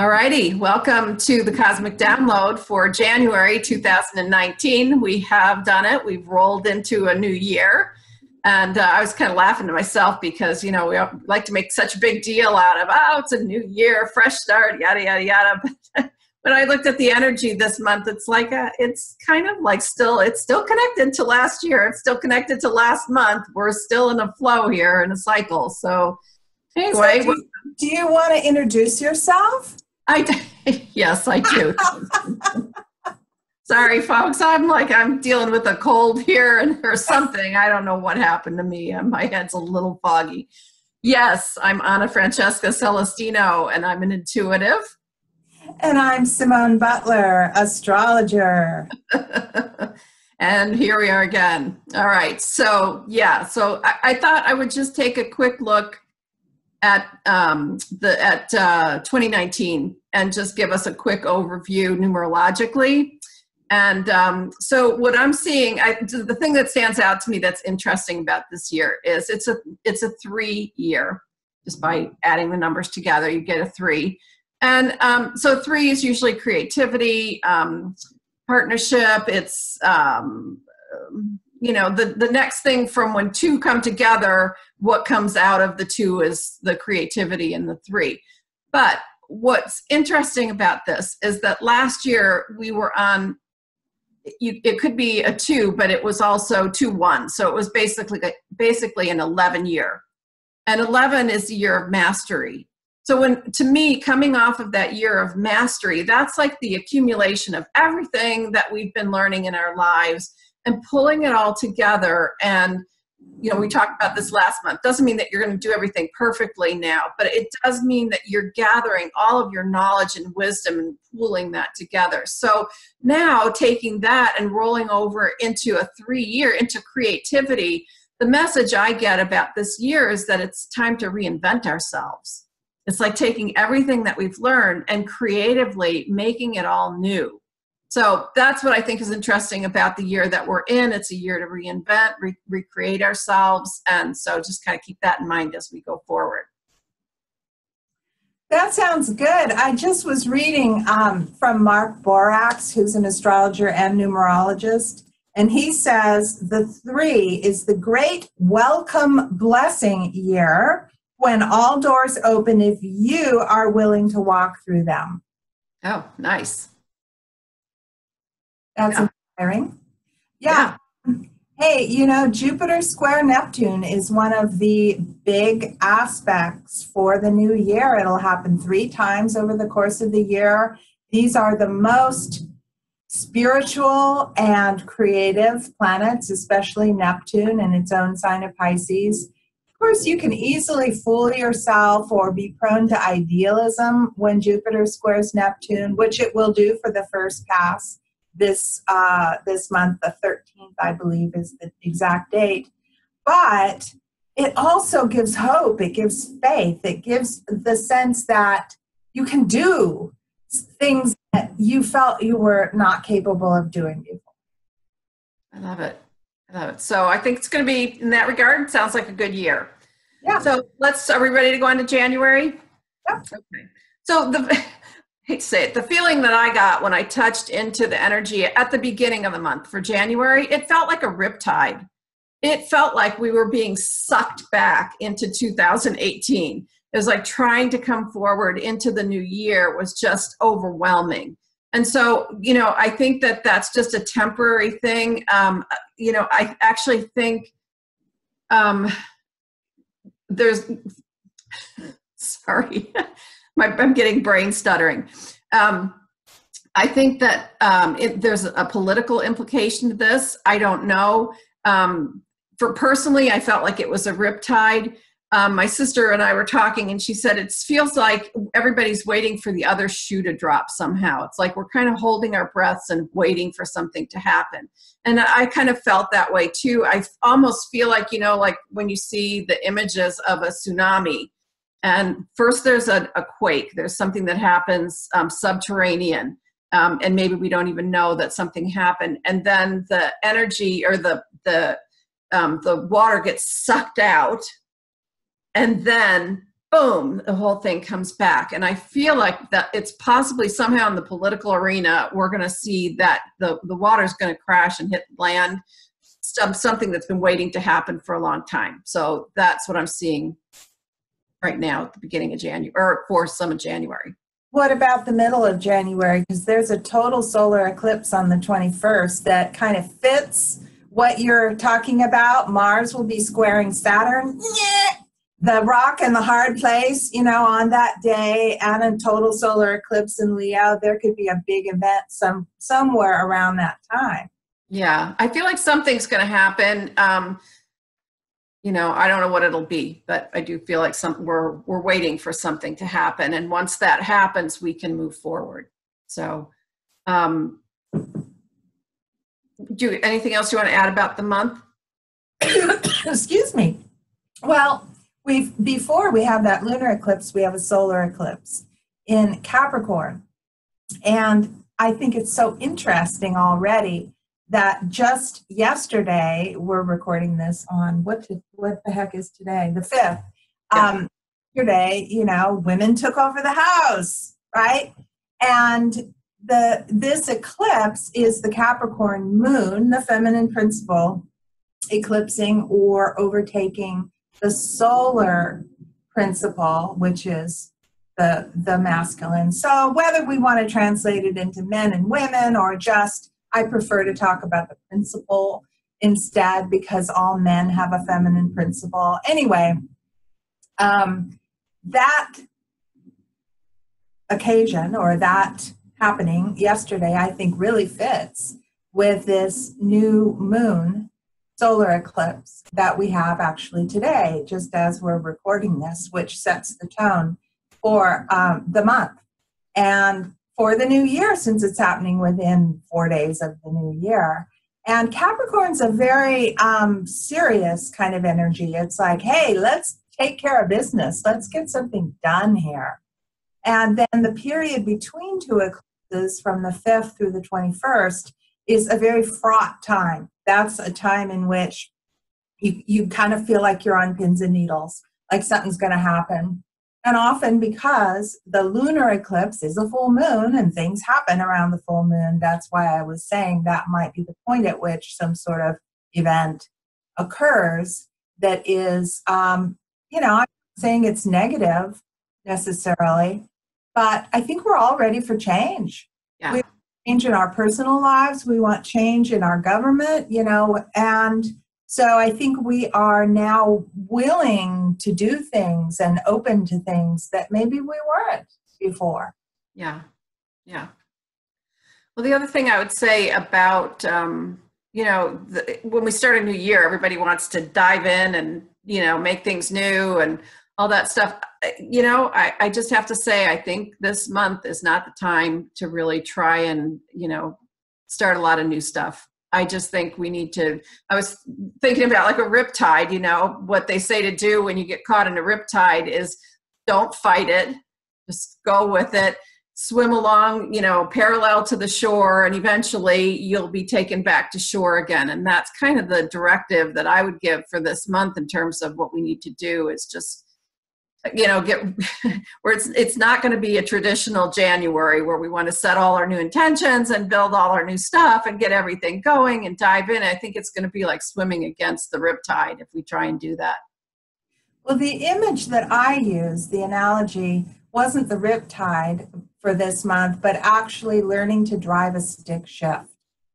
Alrighty, welcome to the Cosmic Download for January 2019. We have done it. We've rolled into a new year. And I was kind of laughing to myself because, you know, we like to make such a big deal out of, oh, it's a new year, fresh start, yada, yada, yada. But when I looked at the energy this month, it's like, it's kind of like it's still connected to last year. It's still connected to last month. We're still in a flow here in a cycle. So anyway. So do you want to introduce yourself? Yes, I do. Sorry, folks. I'm dealing with a cold here or something. I don't know what happened to me. My head's a little foggy. Yes, I'm Anna Francesca Celestino, and I'm an intuitive. And I'm Simone Butler, astrologer. And here we are again. All right. So, yeah. So I thought I would just take a quick look at 2019 and just give us a quick overview numerologically. And so what I'm seeing, the thing that stands out to me that's interesting about this year is it's a 3-year. Just by adding the numbers together, you get a 3. And so 3 is usually creativity, partnership. It's the next thing from when 2 come together, what comes out of the 2 is the creativity in the 3. But what's interesting about this is that last year we were on, it could be a 2, but it was also 2-1. So it was basically an 11 year. And 11 is the year of mastery. So to me, coming off of that year of mastery, that's like the accumulation of everything that we've been learning in our lives and pulling it all together. And, you know, we talked about this last month. Doesn't mean that you're going to do everything perfectly now, but it does mean that you're gathering all of your knowledge and wisdom and pooling that together. So now taking that and rolling over into a 3-year, into creativity, the message I get about this year is that it's time to reinvent ourselves. It's like taking everything that we've learned and creatively making it all new. So that's what I think is interesting about the year that we're in. It's a year to reinvent, recreate ourselves. And so just kind of keep that in mind as we go forward. That sounds good. I just was reading from Mark Borax, who's an astrologer and numerologist. And he says the 3 is the great welcome blessing year when all doors open if you are willing to walk through them. Oh, nice. That's inspiring. Yeah. Hey, you know, Jupiter square Neptune is one of the big aspects for the new year. It'll happen 3 times over the course of the year. These are the most spiritual and creative planets, especially Neptune in its own sign of Pisces. Of course, you can easily fool yourself or be prone to idealism when Jupiter squares Neptune, which it will do for the first pass. This month, the 13th, I believe, is the exact date. But it also gives hope. It gives faith. It gives the sense that you can do things that you felt you were not capable of doing before. I love it. So I think it's going to be, in that regard, sounds like a good year. Yeah. So are we ready to go on to January? Yeah. Okay. So I hate to say it, the feeling that I got when I touched into the energy at the beginning of the month for January, it felt like a riptide. It felt like we were being sucked back into 2018. It was like trying to come forward into the new year was just overwhelming. And so, you know, I think that that's just a temporary thing. You know, I actually think sorry, I'm getting brain stuttering. I think that there's a political implication to this. I don't know. Personally, I felt like it was a riptide. My sister and I were talking, and she said it feels like everybody's waiting for the other shoe to drop somehow. It's like we're kind of holding our breaths and waiting for something to happen. And I kind of felt that way too. I almost feel like, you know, like when you see the images of a tsunami, and first there's a quake. There's something that happens subterranean, and maybe we don't even know that something happened. And then the energy or the water gets sucked out. And then boom, the whole thing comes back. And I feel like that it's possibly somehow in the political arena, we're going to see that the water's going to crash and hit land, something that's been waiting to happen for a long time. So that's what I'm seeing right now at the beginning of January, or for some of January. What about the middle of January? Because there's a total solar eclipse on the 21st that kind of fits what you're talking about. Mars will be squaring Saturn. The rock and the hard place, you know, on that day, and a total solar eclipse in Leo. There could be a big event somewhere around that time. Yeah, I feel like something's going to happen. You know, I don't know what it'll be, but I do feel like we're waiting for something to happen, and once that happens, we can move forward. So, anything else you want to add about the month? Excuse me. Well, before we have that lunar eclipse, we have a solar eclipse in Capricorn. And I think it's so interesting already that just yesterday, we're recording this on, what the heck is today? The 5th. Yeah. Yesterday, you know, women took over the house, right? And this eclipse is the Capricorn moon, the feminine principle, eclipsing or overtaking the solar principle, which is the masculine. So whether we want to translate it into men and women, or just, I prefer to talk about the principle instead, because all men have a feminine principle. Anyway, that occasion, or that happening yesterday, I think really fits with this new moon solar eclipse that we have actually today, just as we're recording this, which sets the tone for the month and for the new year, since it's happening within 4 days of the new year. And Capricorn's a very serious kind of energy. It's like, hey, let's take care of business. Let's get something done here. And then the period between two eclipses, from the 5th through the 21st, is a very fraught time. That's a time in which you kind of feel like you're on pins and needles, like something's going to happen. And often because the lunar eclipse is a full moon and things happen around the full moon, that's why I was saying that might be the point at which some sort of event occurs that is, I'm not saying it's negative necessarily, but I think we're all ready for change. Yeah. We want change in our personal lives. We want change in our government, and so I think we are now willing to do things and open to things that maybe we weren't before. Yeah. Yeah. Well, the other thing I would say about, when we start a new year, everybody wants to dive in and, make things new and all that stuff. I just have to say, I think this month is not the time to really try and, start a lot of new stuff. I just think we need to, I was thinking about like a riptide, what they say to do when you get caught in a riptide is don't fight it, just go with it, swim along, parallel to the shore, and eventually you'll be taken back to shore again. And that's kind of the directive that I would give for this month in terms of what we need to do is just, get where it's not going to be a traditional January where we want to set all our new intentions and build all our new stuff and get everything going and dive in. I think it's going to be like swimming against the riptide if we try and do that. Well, the image that I used, the analogy, wasn't the riptide for this month, but actually learning to drive a stick shift.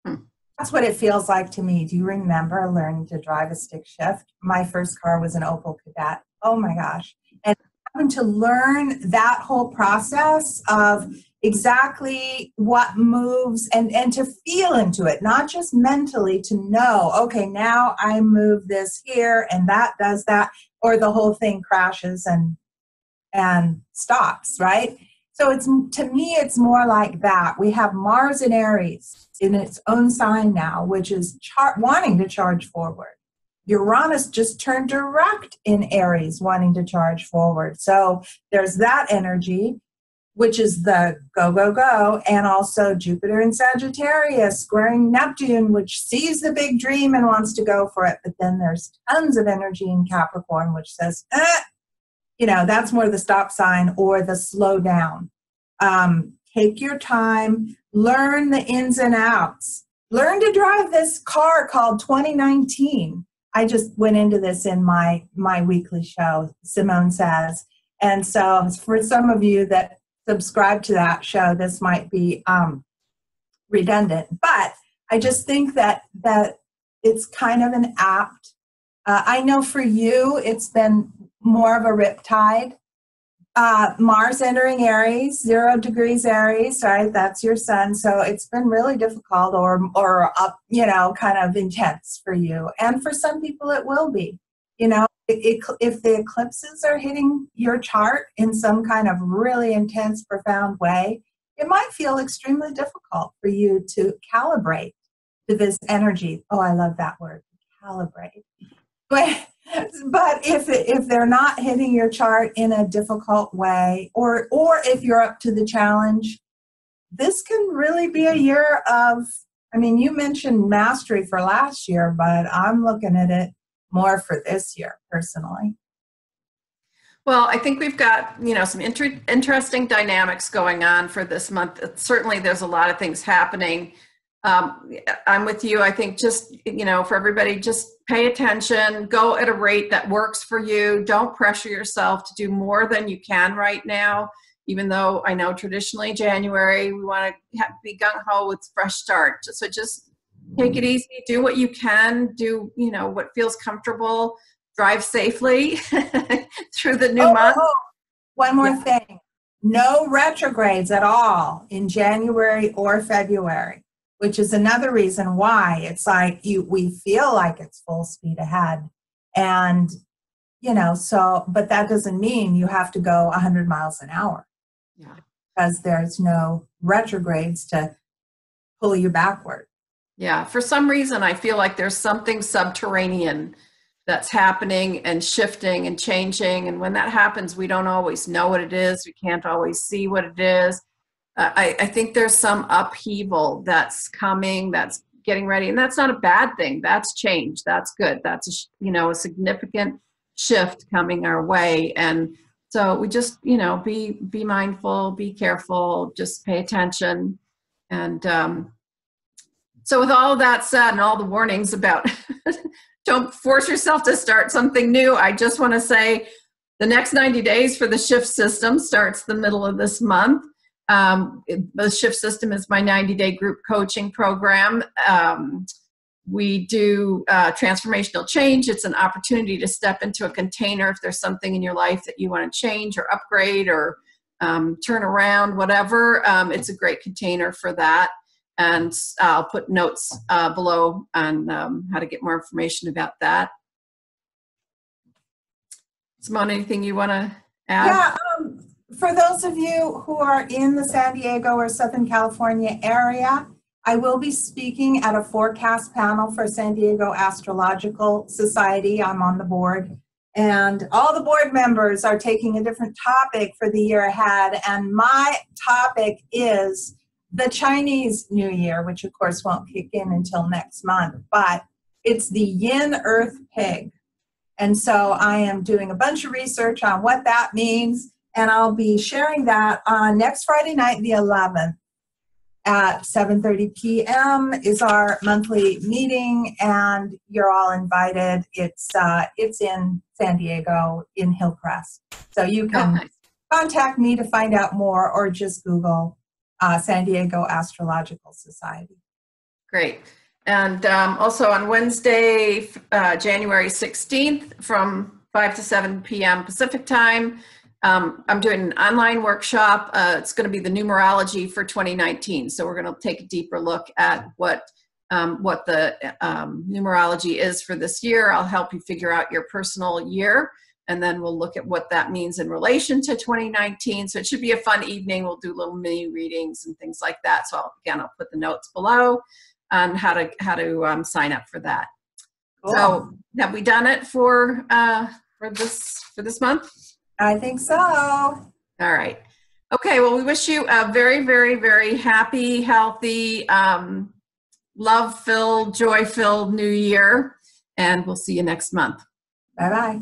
That's what it feels like to me. Do you remember learning to drive a stick shift? My first car was an Opel Kadett. Oh my gosh. And having to learn that whole process of exactly what moves and to feel into it, not just mentally to know, okay, now I move this here and that does that, or the whole thing crashes and stops, right? So to me, it's more like that. We have Mars in Aries in its own sign now, which is wanting to charge forward. Uranus just turned direct in Aries, wanting to charge forward. So there's that energy, which is the go, go, go. And also Jupiter in Sagittarius squaring Neptune, which sees the big dream and wants to go for it. But then there's tons of energy in Capricorn, which says, that's more the stop sign or the slow down. Take your time, learn the ins and outs, learn to drive this car called 2019. I just went into this in my weekly show, Simone Says. And so for some of you that subscribe to that show, this might be redundant, but I just think that it's kind of an apt. I know for you, it's been more of a riptide. Mars entering Aries, 0 degrees Aries, right? That's your sun. So it's been really difficult or up, kind of intense for you. And for some people, it will be. If the eclipses are hitting your chart in some kind of really intense, profound way, it might feel extremely difficult for you to calibrate to this energy. Oh, I love that word, calibrate. But if they're not hitting your chart in a difficult way, or if you're up to the challenge, this can really be a year of, you mentioned mastery for last year, but I'm looking at it more for this year, personally. Well, I think we've got, some interesting dynamics going on for this month. Certainly there's a lot of things happening. I'm with you. I think just, for everybody, just pay attention, go at a rate that works for you. Don't pressure yourself to do more than you can right now, even though I know traditionally January, we want to be gung-ho with fresh start. So just take it easy, do what you can, do, what feels comfortable, drive safely through the new month. One more thing. No retrogrades at all in January or February, which is another reason why it's like we feel like it's full speed ahead. And, but that doesn't mean you have to go 100 miles an hour. Yeah. Because there's no retrogrades to pull you backward. Yeah. For some reason, I feel like there's something subterranean that's happening and shifting and changing. And when that happens, we don't always know what it is. We can't always see what it is. I think there's some upheaval that's coming, that's getting ready. And that's not a bad thing. That's change. That's good. That's, a significant shift coming our way. And so we just, be mindful, be careful, just pay attention. And so with all of that said and all the warnings about don't force yourself to start something new, I just want to say the next 90 days for the Shift System starts the middle of this month. The Shift System is my 90-day group coaching program. We do transformational change. It's an opportunity to step into a container if there's something in your life that you want to change or upgrade or turn around, whatever. It's a great container for that. And I'll put notes below on how to get more information about that. Simone, anything you want to add? Yeah. For those of you who are in the San Diego or Southern California area, I will be speaking at a forecast panel for San Diego Astrological Society. I'm on the board. And all the board members are taking a different topic for the year ahead. And my topic is the Chinese New Year, which of course won't kick in until next month. But it's the Yin Earth Pig. And so I am doing a bunch of research on what that means. And I'll be sharing that on next Friday night, the 11th at 7:30 p.m. is our monthly meeting, and you're all invited. It's in San Diego in Hillcrest. So you can contact me to find out more or just Google San Diego Astrological Society. Great. And also on Wednesday, January 16th from 5 to 7 p.m. Pacific time, I'm doing an online workshop. It's going to be the numerology for 2019. So we're going to take a deeper look at what the numerology is for this year. I'll help you figure out your personal year, and then we'll look at what that means in relation to 2019. So it should be a fun evening. We'll do little mini readings and things like that. So I'll put the notes below on how to sign up for that. Cool. So have we done it for this month? I think so. All right. Okay. Well, we wish you a very, very, very happy, healthy, love-filled, joy-filled new year. And we'll see you next month. Bye-bye.